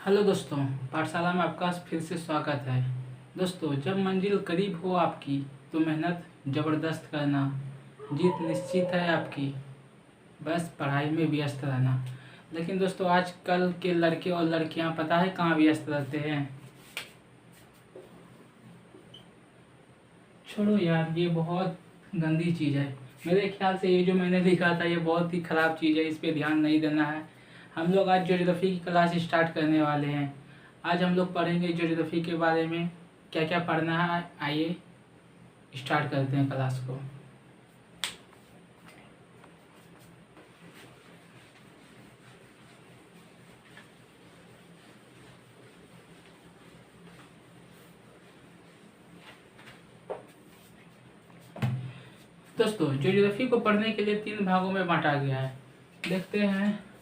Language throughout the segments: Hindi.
हेलो दोस्तों, पाठशाला में आपका फिर से स्वागत है। दोस्तों, जब मंजिल करीब हो आपकी तो मेहनत ज़बरदस्त करना, जीत निश्चित है आपकी, बस पढ़ाई में व्यस्त रहना। लेकिन दोस्तों, आजकल के लड़के और लड़कियां पता है कहाँ व्यस्त रहते हैं। छोड़ो यार, ये बहुत गंदी चीज़ है। मेरे ख्याल से ये जो मैंने लिखा था ये बहुत ही ख़राब चीज़ है, इस पे ध्यान नहीं देना है। हम लोग आज ज्योग्राफी की क्लास स्टार्ट करने वाले हैं। आज हम लोग पढ़ेंगे ज्योग्राफी के बारे में, क्या क्या पढ़ना है। आइए स्टार्ट करते हैं क्लास को। दोस्तों, ज्योग्राफी को पढ़ने के लिए 3 भागों में बांटा गया है। देखते हैं।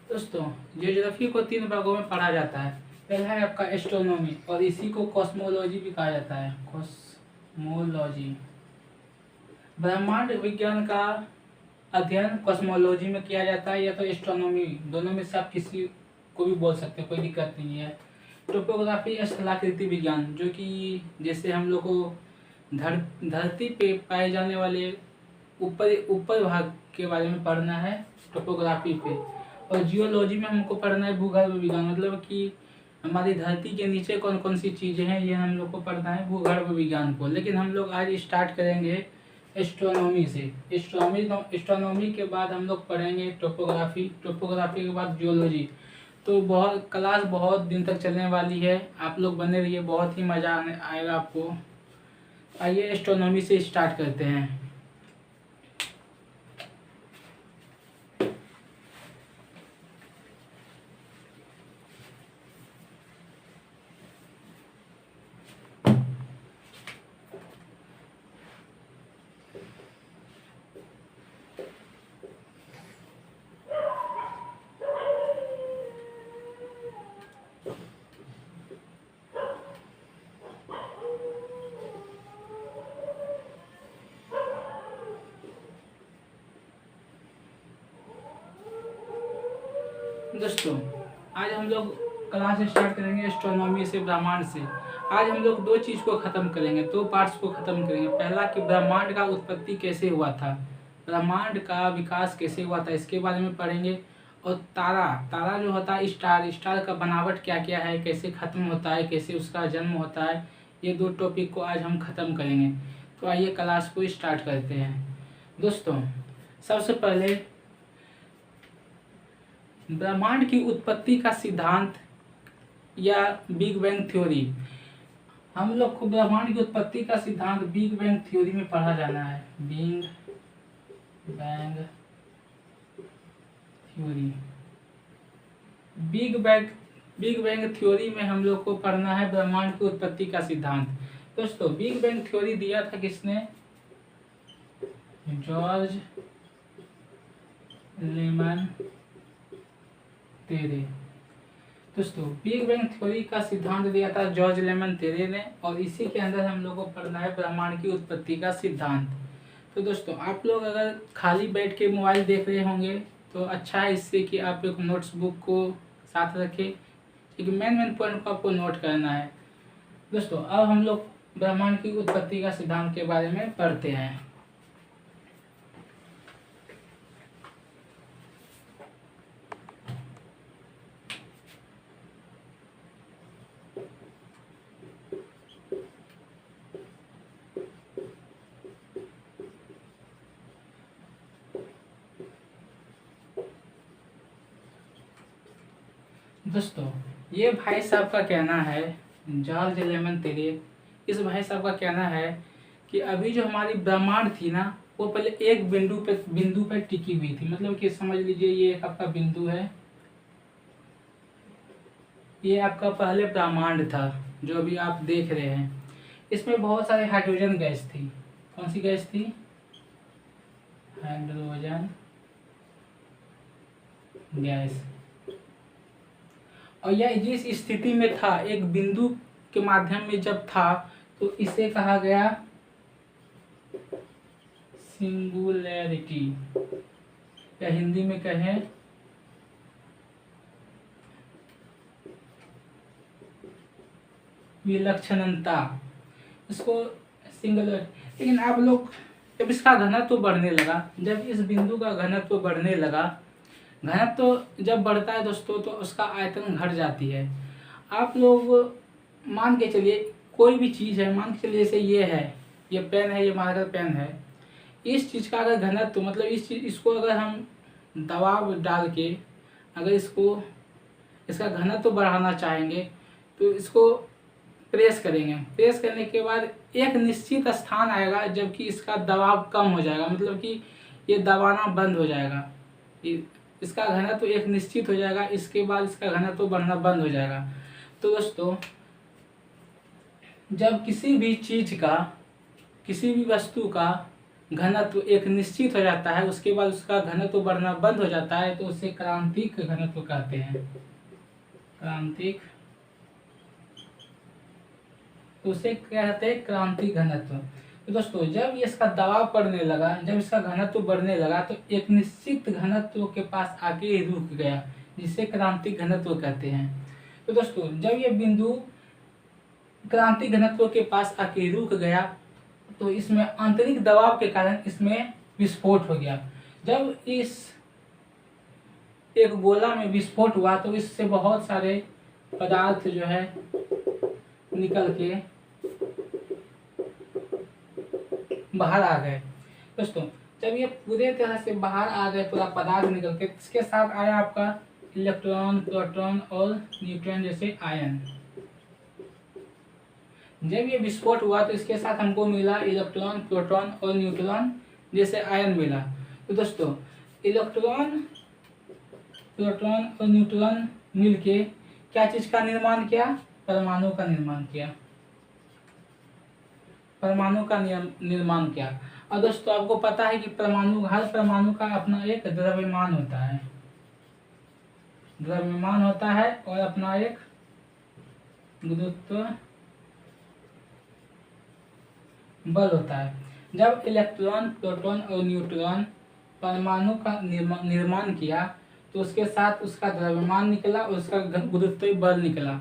दोस्तों, ज्योग्राफी को 3 भागों में पढ़ा जाता है। पहला है आपका एस्ट्रोनॉमी, और इसी को कॉस्मोलॉजी भी कहा जाता है। कॉस्मोलॉजी ब्रह्मांड विज्ञान का अध्ययन कॉस्मोलॉजी में किया जाता है, या तो एस्ट्रोनॉमी, दोनों में से आप किसी को भी बोल सकते हैं, कोई दिक्कत नहीं है। टोपोग्राफी स्थलाकृति विज्ञान, जो कि जैसे हम लोग को धरती पे पाए जाने वाले ऊपर ऊपर भाग के बारे में पढ़ना है टोपोग्राफी पे। और जियोलॉजी में हमको पढ़ना है भूगर्भ विज्ञान, मतलब कि हमारी धरती के नीचे कौन कौन सी चीज़ें हैं, ये हम लोग को पढ़ना है भूगर्भ विज्ञान को। लेकिन हम लोग आज स्टार्ट करेंगे एस्ट्रोनॉमी से। एस्ट्रोनॉमी के बाद हम लोग पढ़ेंगे टोपोग्राफी, टोपोग्राफी के बाद जियोलॉजी। तो बहुत क्लास बहुत दिन तक चलने वाली है, आप लोग बने रहिए, बहुत ही मज़ा आने आएगा आपको। आइए एस्ट्रोनॉमी से स्टार्ट करते हैं। दोस्तों, आज हम लोग क्लास स्टार्ट करेंगे एस्ट्रोनॉमी से, ब्रह्मांड से। आज हम लोग 2 चीज़ को ख़त्म करेंगे, 2 पार्ट्स को ख़त्म करेंगे। पहला कि ब्रह्मांड का उत्पत्ति कैसे हुआ था, ब्रह्मांड का विकास कैसे हुआ था, इसके बारे में पढ़ेंगे। और तारा तारा जो होता है, स्टार का बनावट क्या क्या है, कैसे ख़त्म होता है, कैसे उसका जन्म होता है, ये 2 टॉपिक को आज हम ख़त्म करेंगे। तो आइए क्लास को स्टार्ट करते हैं। दोस्तों, सबसे पहले ब्रह्मांड की उत्पत्ति का सिद्धांत या बिग बैंग थ्योरी। हम लोग को ब्रह्मांड की उत्पत्ति का सिद्धांत बिग बैंग थ्योरी में पढ़ा जाना है। Big bang theory, big bang theory में हम लोग को पढ़ना है ब्रह्मांड की उत्पत्ति का सिद्धांत। दोस्तों, बिग बैंग थ्योरी दिया था किसने? जॉर्ज लेमन तेरे। दोस्तों, बिग बैंग थ्योरी का सिद्धांत दिया था जॉर्ज लेमन तेरे ने, और इसी के अंदर हम लोग को पढ़ना है ब्रह्मांड की उत्पत्ति का सिद्धांत। तो दोस्तों, आप लोग अगर खाली बैठ के मोबाइल देख रहे होंगे तो अच्छा है, इससे कि आप एक नोट्स बुक को साथ रखें, क्योंकि मेन पॉइंट को आपको नोट करना है। दोस्तों, अब हम लोग ब्रह्मांड की उत्पत्ति का सिद्धांत के बारे में पढ़ते हैं। दोस्तों, ये भाई साहब का कहना है, जॉर्ज लेमन तेरे, इस भाई साहब का कहना है कि अभी जो हमारी ब्रह्मांड थी ना, वो पहले एक बिंदु पे टिकी हुई थी। मतलब कि समझ लीजिए ये एक आपका बिंदु है, ये आपका पहले ब्रह्मांड था जो अभी आप देख रहे हैं। इसमें बहुत सारे हाइड्रोजन गैस थी। कौन सी गैस थी? Hydrogen gas. और यह जिस स्थिति में था, एक बिंदु के माध्यम में जब था, तो इसे कहा गया सिंगुलैरिटी, या हिंदी में कहें विलक्षणता, इसको सिंगुलर। लेकिन आप लोग जब इसका घनत्व बढ़ने लगा, जब इस बिंदु का घनत्व बढ़ने लगा, घनत्व जब बढ़ता है दोस्तों तो उसका आयतन घट जाती है। आप लोग मान के चलिए कोई भी चीज़ है, मान के चलिए जैसे ये है, ये पेन है, ये मार्कर पेन है, इस चीज़ का अगर घनत्व मतलब इसको अगर हम दबाव डाल के अगर इसका घनत्व बढ़ाना चाहेंगे तो इसको प्रेस करेंगे। प्रेस करने के बाद एक निश्चित स्थान आएगा जबकि इसका दबाव कम हो जाएगा, मतलब कि ये दबाना बंद हो जाएगा, इसका घनत्व एक निश्चित हो जाएगा, इसके बाद इसका घनत्व बढ़ना बंद हो जाएगा। तो दोस्तों जब किसी भी चीज का, किसी भी वस्तु का घनत्व एक निश्चित हो जाता है, उसके बाद उसका घनत्व बढ़ना बंद हो जाता है, तो उसे क्रांतिक घनत्व कहते हैं। क्रांतिक, तो उसे कहते हैं क्रांतिक घनत्व। तो दोस्तों जब इसका दबाव पड़ने लगा, जब इसका घनत्व बढ़ने लगा, तो एक निश्चित घनत्व के पास आके रुक गया, जिसे क्रांतिक घनत्व कहते हैं। तो दोस्तों जब ये बिंदु क्रांतिक घनत्व के पास आके रुक गया, तो इसमें आंतरिक दबाव के कारण इसमें विस्फोट हो गया। जब इस एक गोला में विस्फोट हुआ तो इससे बहुत सारे पदार्थ जो है निकल के बाहर आ गए। दोस्तों जब ये पूरे तरह से बाहर आ गए, पूरा पदार्थ निकल के, इसके साथ आया आपका इलेक्ट्रॉन, प्रोटॉन और न्यूट्रॉन जैसे आयन। जब ये विस्फोट हुआ तो इसके साथ हमको मिला इलेक्ट्रॉन, प्रोटॉन और न्यूट्रॉन जैसे आयन मिला। तो दोस्तों इलेक्ट्रॉन, प्रोटॉन और न्यूट्रॉन मिलके क्या चीज का निर्माण किया? परमाणु का निर्माण किया। परमाणु का निर्माण किया। और दोस्तों आपको पता है कि हर परमाणु का अपना एक द्रव्यमान होता है, द्रव्यमान होता है और अपना एक गुरुत्व बल होता है। जब इलेक्ट्रॉन, प्रोटॉन और न्यूट्रॉन परमाणु का निर्माण किया तो उसके साथ उसका द्रव्यमान निकला और उसका गुरुत्व बल निकला।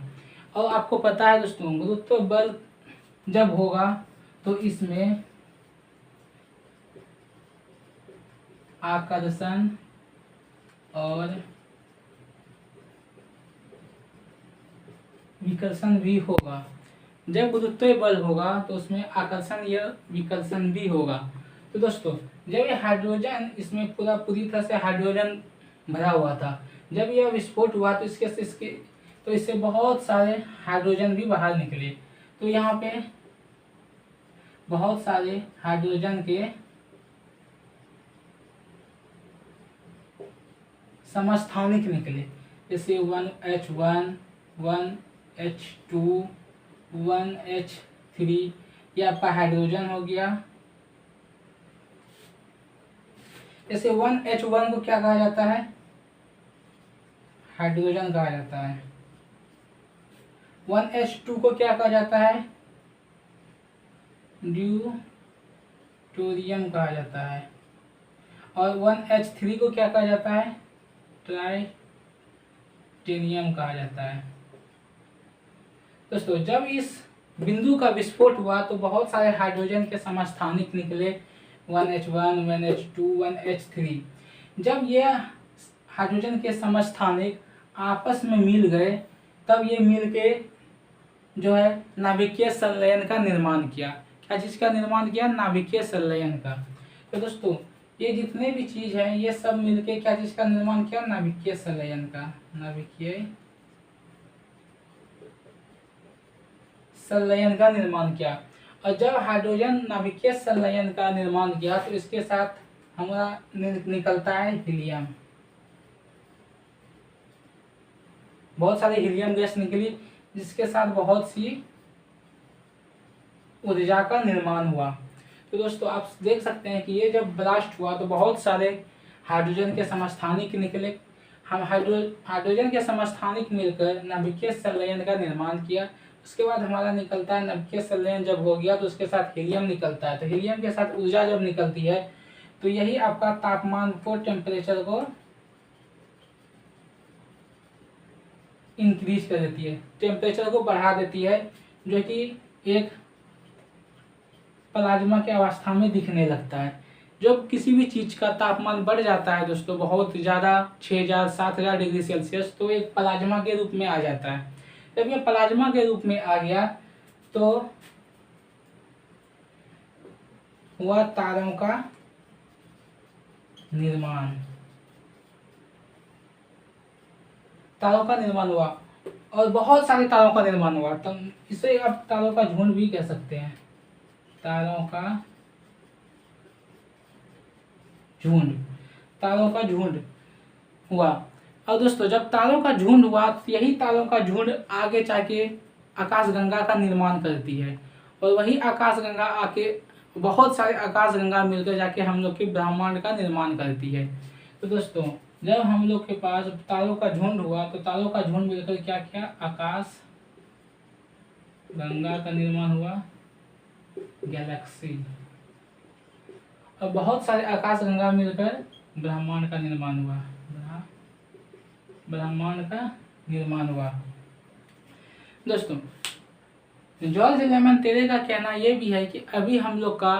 और आपको पता है दोस्तों गुरुत्व बल जब होगा तो इसमें आकर्षण और विकर्षण भी होगा। जब गुरुत्व बल होगा तो उसमें आकर्षण या विकर्षण भी होगा। तो दोस्तों जब ये हाइड्रोजन, इसमें पूरी तरह से हाइड्रोजन भरा हुआ था, जब यह विस्फोट हुआ तो इससे बहुत सारे हाइड्रोजन भी बाहर निकले। तो यहाँ पे बहुत सारे हाइड्रोजन के समस्थानिक निकले, जैसे 1H1, 1H2, 1H3, ये आपका हाइड्रोजन हो गया। जैसे 1H1 को क्या कहा जाता है? हाइड्रोजन कहा जाता है। 1H2 को क्या कहा जाता है? ड्यूटोरियम कहा जाता है। और 1H3 को क्या कहा जाता है? ट्राइटेनियम कहा जाता है। दोस्तों जब इस बिंदु का विस्फोट हुआ तो बहुत सारे हाइड्रोजन के समस्थानिक निकले, 1H1, 1H2, 1H3। जब ये हाइड्रोजन के समस्थानिक आपस में मिल गए तब ये मिल के जो है नाभिकीय संलयन का निर्माण किया। क्या चीज़ का निर्माण किया? नाभिकीय संलयन का। तो दोस्तों ये जितने भी चीज़ हैं ये सब मिलके क्या चीज़ का निर्माण किया? नाभिकीय संलयन का। नाभिकीय संलयन का निर्माण किया। और जब हाइड्रोजन नाभिकीय संलयन का निर्माण किया तो इसके साथ हमारा निकलता है हीलियम। बहुत सारी हीलियम गैस निकली जिसके साथ बहुत सी ऊर्जा का निर्माण हुआ। तो दोस्तों आप देख सकते हैं कि ये जब ब्लास्ट हुआ तो बहुत सारे हाइड्रोजन के समस्थानिक निकले। हम हाइड्रोजन के समस्थानिक मिलकर नाभिकीय संलयन का निर्माण किया। उसके बाद हमारा निकलता है नाभिकीय संलयन जब हो गया तो उसके साथ हीलियम निकलता है। तो हीलियम के साथ ऊर्जा जब निकलती है तो यही आपका तापमान को, टेम्परेचर को इंक्रीज कर देती है, टेम्परेचर को बढ़ा देती है, जो कि एक प्लाज्मा की अवस्था में दिखने लगता है। जब किसी भी चीज का तापमान बढ़ जाता है दोस्तों बहुत ज़्यादा 6000 7000 डिग्री सेल्सियस, तो एक प्लाज्मा के रूप में आ जाता है। जब ये प्लाज्मा के रूप में आ गया तो हुआ तारों का निर्माण। तारों का निर्माण हुआ और बहुत सारे तारों का निर्माण हुआ। तो इसे आप तारों का झुंड भी कह सकते हैं, तारों का झुंड, तारों का झुंड हुआ। और दोस्तों जब तारों का झुंड हुआ तो यही तारों का झुंड आगे जाके आकाशगंगा का निर्माण करती है। और वही आकाशगंगा आके बहुत सारे आकाशगंगा मिलकर जाके हम लोग के ब्रह्मांड का निर्माण करती है। तो दोस्तों जब हम लोग के पास तारों का झुंड हुआ तो तारों का झुंड मिलकर क्या किया, आकाश गंगा का निर्माण हुआ, गैलेक्सी। और बहुत सारे आकाशगंगा मिलकर ब्रह्मांड का निर्माण हुआ, ब्रह्मांड का निर्माण हुआ। दोस्तों जॉर्ज लेमन तेरे का कहना यह भी है कि अभी हम लोग का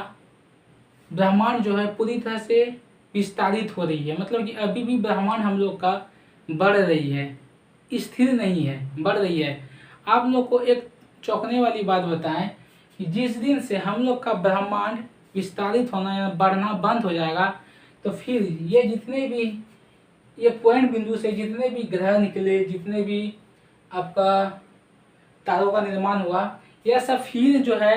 ब्रह्मांड जो है पूरी तरह से विस्तारित हो रही है। मतलब कि अभी भी ब्रह्मांड हम लोग का बढ़ रही है, स्थिर नहीं है, बढ़ रही है। आप लोग को एक चौंकने वाली बात बताएं कि जिस दिन से हम लोग का ब्रह्मांड विस्तारित होना या बढ़ना बंद हो जाएगा तो फिर ये जितने भी ये पॉइंट बिंदु से जितने भी ग्रह निकले, जितने भी आपका तारों का निर्माण हुआ, यह सब फिर जो है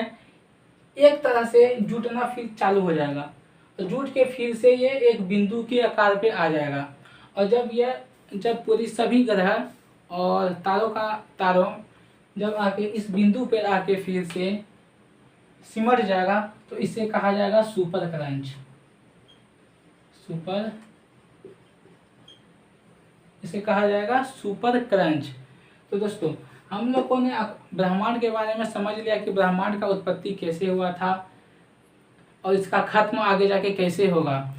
एक तरह से जुटना फिर चालू हो जाएगा। तो जुट के फिर से ये एक बिंदु के आकार पे आ जाएगा। और जब पूरी सभी ग्रह और तारों जब आके इस बिंदु पे आके फिर से सिमट जाएगा तो इसे कहा जाएगा सुपर क्रंच। इसे कहा जाएगा सुपर क्रंच। तो दोस्तों हम लोगों ने ब्रह्मांड के बारे में समझ लिया कि ब्रह्मांड का उत्पत्ति कैसे हुआ था और इसका खत्म आगे जाके कैसे होगा।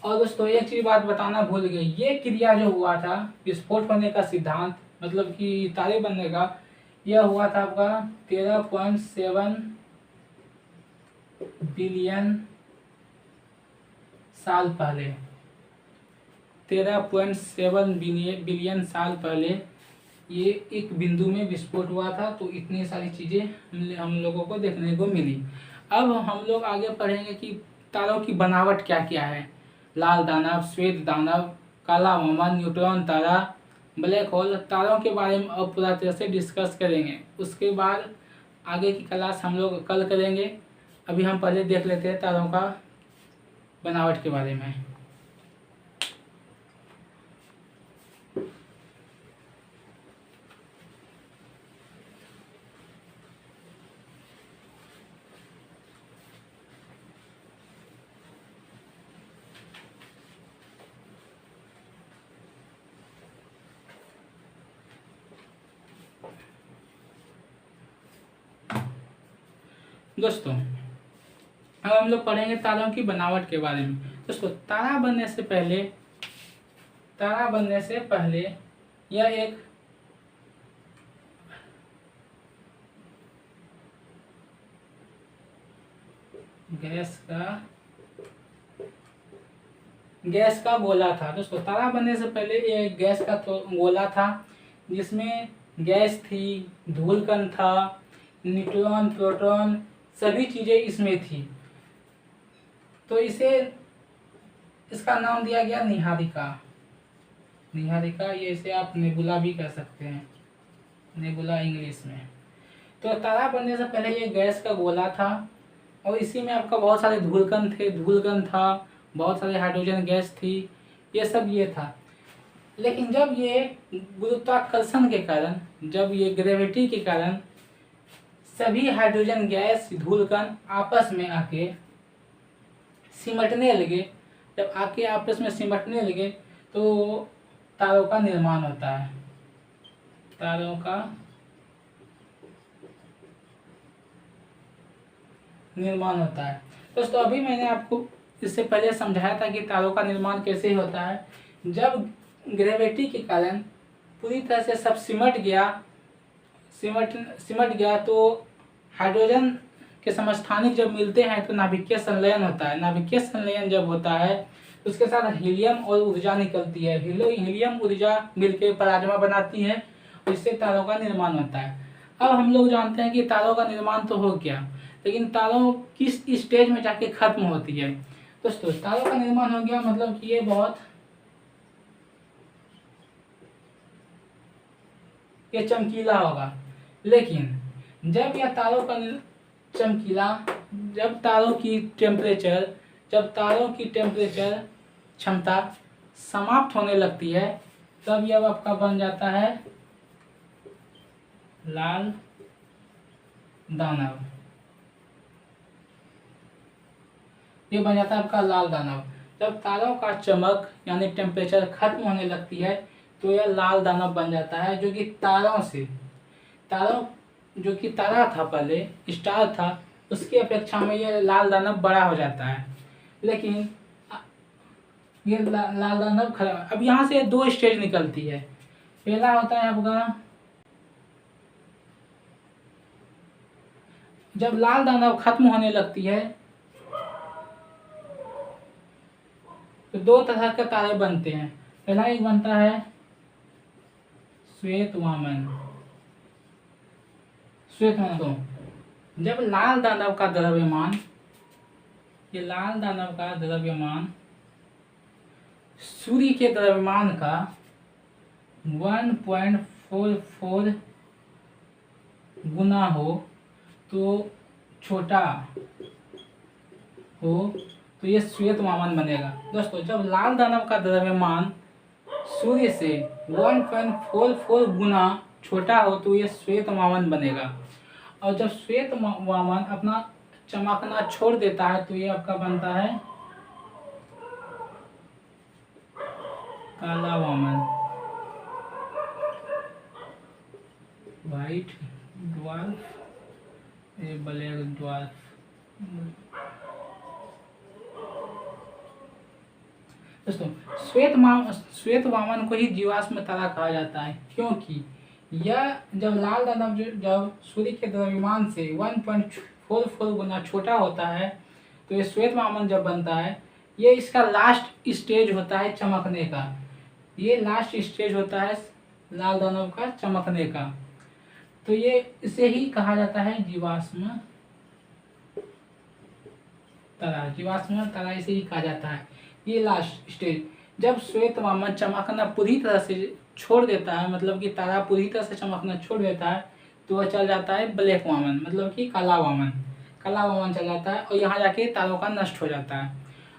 और दोस्तों एक चीज बात बताना भूल गए, ये क्रिया जो हुआ था विस्फोट होने का सिद्धांत, मतलब कि तारे बनने का, यह हुआ था आपका 13.7 बिलियन साल पहले। 13.7 बिलियन साल पहले ये एक बिंदु में विस्फोट हुआ था। तो इतनी सारी चीज़ें हम लोगों को देखने को मिली। अब हम लोग आगे पढ़ेंगे कि तारों की बनावट क्या क्या है। लाल दानव, श्वेत दानव, काला वमन, न्यूट्रॉन तारा, ब्लैक होल, तारों के बारे में अब पूरा तरह से डिस्कस करेंगे। उसके बाद आगे की क्लास हम लोग कल करेंगे। अभी हम पहले देख लेते हैं तारों का बनावट के बारे में। दोस्तों अब हम लोग पढ़ेंगे तारों की बनावट के बारे में। दोस्तों तारा बनने से पहले यह एक गैस का गोला था। दोस्तों तारा बनने से पहले यह एक गैस का गोला था जिसमें गैस थी, धूलकण था, न्यूट्रॉन, प्रोटॉन, सभी चीजें इसमें थी। तो इसका नाम दिया गया निहारिका। ये इसे आप नेबुला भी कह सकते हैं, नेबुला इंग्लिश में। तो तारा बनने से पहले ये गैस का गोला था और इसी में आपका बहुत सारे धूलकण थे, धूलकण था, बहुत सारे हाइड्रोजन गैस थी, ये सब ये था। लेकिन जब ये गुरुत्वाकर्षण के कारण, जब ये ग्रेविटी के कारण सभी हाइड्रोजन गैस धूलकण आपस में आके सिमटने लगे, जब आके आपस में सिमटने लगे तो तारों का निर्माण होता है। तारों का निर्माण होता है। दोस्तों अभी मैंने आपको इससे पहले समझाया था कि तारों का निर्माण कैसे होता है। जब ग्रेविटी के कारण पूरी तरह से सब सिमट गया तो हाइड्रोजन के समस्थानिक जब मिलते हैं तो नाभिकीय संलयन होता है। नाभिकीय संलयन जब होता है तो उसके साथ हीलियम और ऊर्जा निकलती है। हीलियम ऊर्जा मिलकर प्लाज्मा बनाती है और इससे तारों का निर्माण होता है। अब हम लोग जानते हैं कि तारों का निर्माण तो हो गया, लेकिन तारों किस स्टेज में जाके खत्म होती है। दोस्तों तारों का निर्माण हो गया मतलब कि ये बहुत चमकीला होगा, लेकिन जब यह तारों का चमकीला, जब तारों की टेम्परेचर क्षमता समाप्त होने लगती है तब यह आपका बन जाता है लाल दानव। ये बन जाता है आपका लाल दानव। जब तारों का चमक यानी टेम्परेचर खत्म होने लगती है तो यह लाल दानव बन जाता है, जो कि जो कि तारा था पहले, स्टार था, उसकी अपेक्षा में यह लाल दानव बड़ा हो जाता है। लेकिन ये लाल दानव खराब। अब यहाँ से दो स्टेज निकलती है। पहला होता है आपका जब लाल दानव खत्म होने लगती है तो दो तरह के तारे बनते हैं। पहला एक बनता है श्वेत वामन। जब लाल दानव का द्रव्यमान, ये लाल दानव का द्रव्यमान सूर्य के द्रव्यमान का 1.44 गुना हो तो छोटा हो तो ये श्वेत वामन बनेगा। दोस्तों जब लाल दानव का द्रव्यमान सूर्य से 1.44 गुना छोटा हो तो ये श्वेत वामन बनेगा। और जब श्वेत वामन अपना चमकना छोड़ देता है तो ये आपका बनता है काला वामन, व्हाइट ड्वार्फ, ब्लैक ड्वार्फ। दोस्तों श्वेत वामन को ही जीवाश्म तारा कहा जाता है, क्योंकि यह जब लाल दानव जब सूर्य के द्रव्यमान से 1.44 गुना छोटा होता है तो ये श्वेत वामन जब बनता है, ये इसका लास्ट स्टेज होता है चमकने का। ये लास्ट स्टेज होता है लाल दानव का चमकने का। तो ये इसे ही कहा जाता है जीवाश्म तारा। जीवाश्म तारा इसे ही कहा जाता है। ये लास्ट स्टेज जब श्वेत वामन चमकना पूरी तरह से छोड़ देता है, मतलब कि तारा पूरी तरह से चमकना छोड़ देता है, तो वह चल जाता है ब्लैक वामन, मतलब कि काला वामन। काला वामन चल जाता है और यहाँ जाके तारों का नष्ट हो जाता है।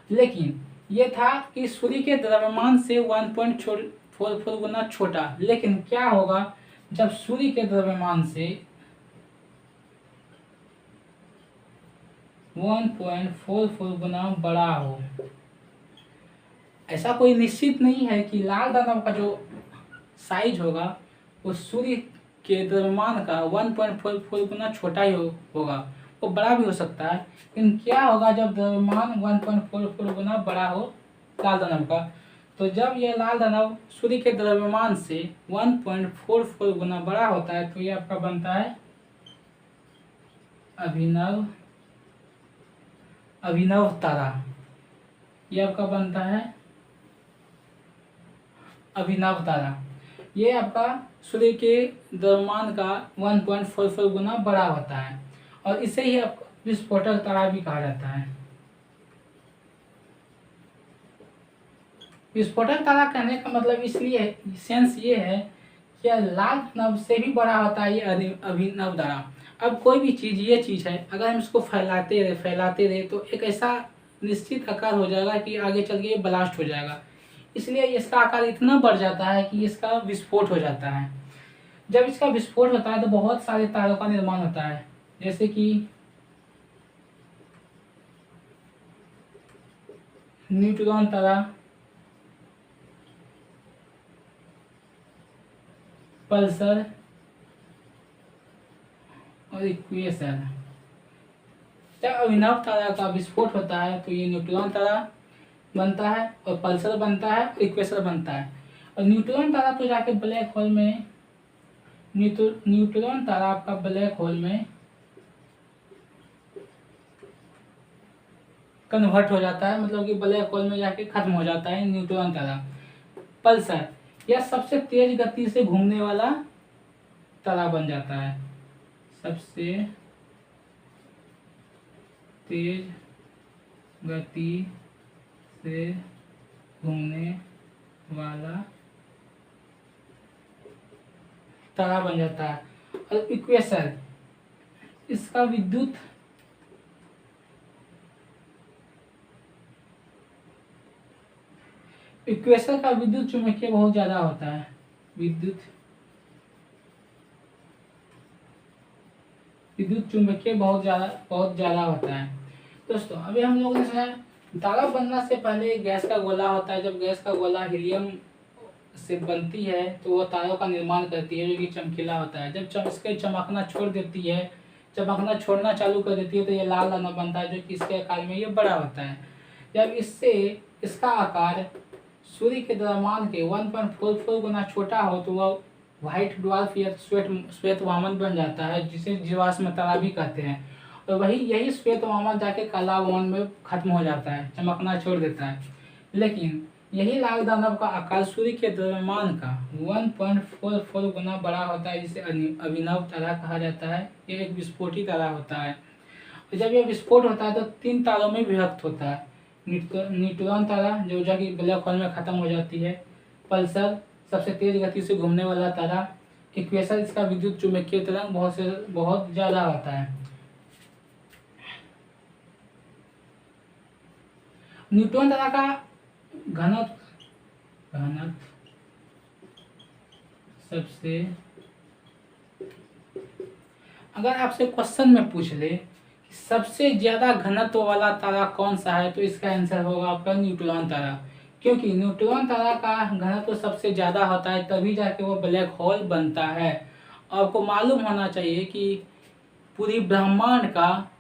लेकिन ये था कि सूर्य के द्रव्यमान से 1.44 गुना छोटा। लेकिन क्या होगा जब सूर्य के द्रव्यमान से 1.44 गुना बड़ा हो। ऐसा कोई निश्चित नहीं है कि लाल दानव का जो साइज होगा वो सूर्य के द्रव्यमान का 1.44 गुना छोटा ही होगा, वो बड़ा भी हो सकता है। लेकिन क्या होगा जब द्रव्यमान 1.44 गुना बड़ा हो लाल दानव का, तो जब यह लाल दानव सूर्य के द्रव्यमान से 1.44 गुना बड़ा होता है तो ये आपका बनता है अभिनव तारा। ये आपका बनता है अभिनव तारा। ये आपका सूर्य के द्रव्यमान का 1.44 गुना बड़ा होता है और इसे ही विस्फोटक तारा भी कहा जाता है। विस्फोटक तारा कहने का मतलब इसलिए सेंस ये है यह लाल दानव से भी बड़ा होता है ये अभिनव तारा। अब कोई भी चीज़, ये चीज़ है, अगर हम इसको फैलाते रहे तो एक ऐसा निश्चित आकार हो जाएगा कि आगे चल के ये ब्लास्ट हो जाएगा। इसलिए इसका आकार इतना बढ़ जाता है कि इसका विस्फोट हो जाता है। जब इसका विस्फोट होता है तो बहुत सारे तारों का निर्माण होता है, जैसे कि न्यूट्रॉन तारा, पल्सर और इक्वेसर। जब अभिनव तारा का विस्फोट होता है तो ये न्यूट्रॉन तारा बनता है और पल्सर बनता है और इक्वेसर बनता है। और न्यूट्रॉन तारा तो जाके ब्लैक होल में, न्यूट्रॉन तारा आपका ब्लैक होल में कन्वर्ट हो जाता है, मतलब कि ब्लैक होल में जाके खत्म हो जाता है न्यूट्रॉन तारा। पल्सर यह सबसे तेज गति से घूमने वाला तारा बन जाता है, सबसे तेज गति से घूमने वाला तारा बन जाता है। और इक्वेसर, इसका विद्युत इक्वेसर का विद्युत चुम्बकीय बहुत ज्यादा होता है, विद्युत चुम्बकीय बहुत ज्यादा होता है। दोस्तों अभी हम लोगों ने सुना तारा बनना से पहले गैस का गोला होता है। जब गैस का गोला हीलियम से बनती है तो वो तारों का निर्माण करती है, जो कि चमकीला होता है। जब इसके चमकना छोड़ देती है, चमकना छोड़ना चालू कर देती है तो ये लाल दानव बनता है, जो कि इसके आकार में ये बड़ा होता है। जब इसका आकार सूर्य के द्रव्यमान के 1.44 गुना छोटा हो तो वह व्हाइट ड्वार्फ या श्वेत वामन बन जाता है, जिसे जीवाश्म तारा भी कहते हैं। और यही श्वेत वामन जाके काला वामन में खत्म हो जाता है, चमकना छोड़ देता है। लेकिन यही लाल दानव का आकार सूर्य के द्रव्यमान का 1.44 गुना बड़ा होता है, जिसे अभिनव तारा कहा जाता है। यह एक विस्फोटी तारा होता है। और जब यह विस्फोट होता है तो 3 तारों में विभक्त होता है। न्यूट्रॉन तारा जो जाके ब्लैक होल में खत्म हो जाती है, पल्सर सबसे तेज गति से घूमने वाला तारा, इक्वेसर इसका विद्युत चुम्बकीय तरंग बहुत ज्यादा होता है। न्यूट्रॉन तारा का घनत्व सबसे, अगर आपसे क्वेश्चन में पूछ ले कि सबसे ज्यादा घनत्व वाला तारा कौन सा है, तो इसका आंसर होगा आपका न्यूट्रॉन तारा। क्योंकि न्यूट्रॉन तारा का घनत्व सबसे ज्यादा होता है, तभी जाके वो ब्लैक होल बनता है। आपको मालूम होना चाहिए कि पूरी ब्रह्मांड का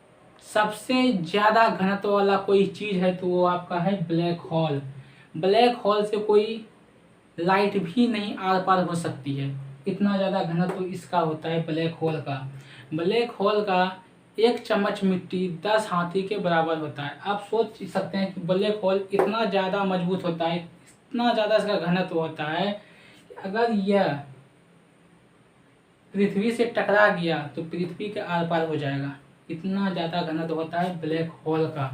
सबसे ज्यादा घनत्व वाला कोई चीज है तो वो आपका है ब्लैक होल। ब्लैक होल से कोई लाइट भी नहीं आर पार हो सकती है, इतना ज्यादा घनत्व इसका होता है ब्लैक होल का। ब्लैक होल का 1 चम्मच मिट्टी 10 हाथी के बराबर होता है। आप सोच सकते हैं कि ब्लैक होल इतना ज़्यादा मजबूत होता है, इतना ज़्यादा इसका घनत्व होता है कि अगर यह पृथ्वी से टकरा गया तो पृथ्वी के आर पार हो जाएगा, इतना ज़्यादा घनत्व होता है ब्लैक होल का।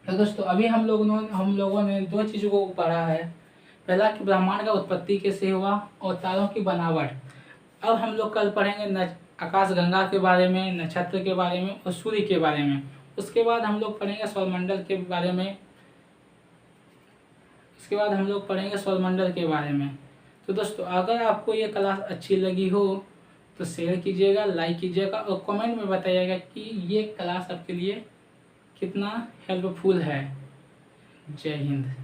तो दोस्तों अभी हम लोगों ने 2 चीज़ों को पढ़ा है। पहला कि ब्रह्मांड का उत्पत्ति कैसे हुआ और तारों की बनावट। अब हम लोग कल पढ़ेंगे आकाशगंगा के बारे में, नक्षत्र के बारे में और सूर्य के बारे में। उसके बाद हम लोग पढ़ेंगे सौरमंडल के बारे में। तो दोस्तों अगर आपको ये क्लास अच्छी लगी हो तो शेयर कीजिएगा, लाइक कीजिएगा और कमेंट में बताइएगा कि ये क्लास आपके लिए कितना हेल्पफुल है। जय हिंद।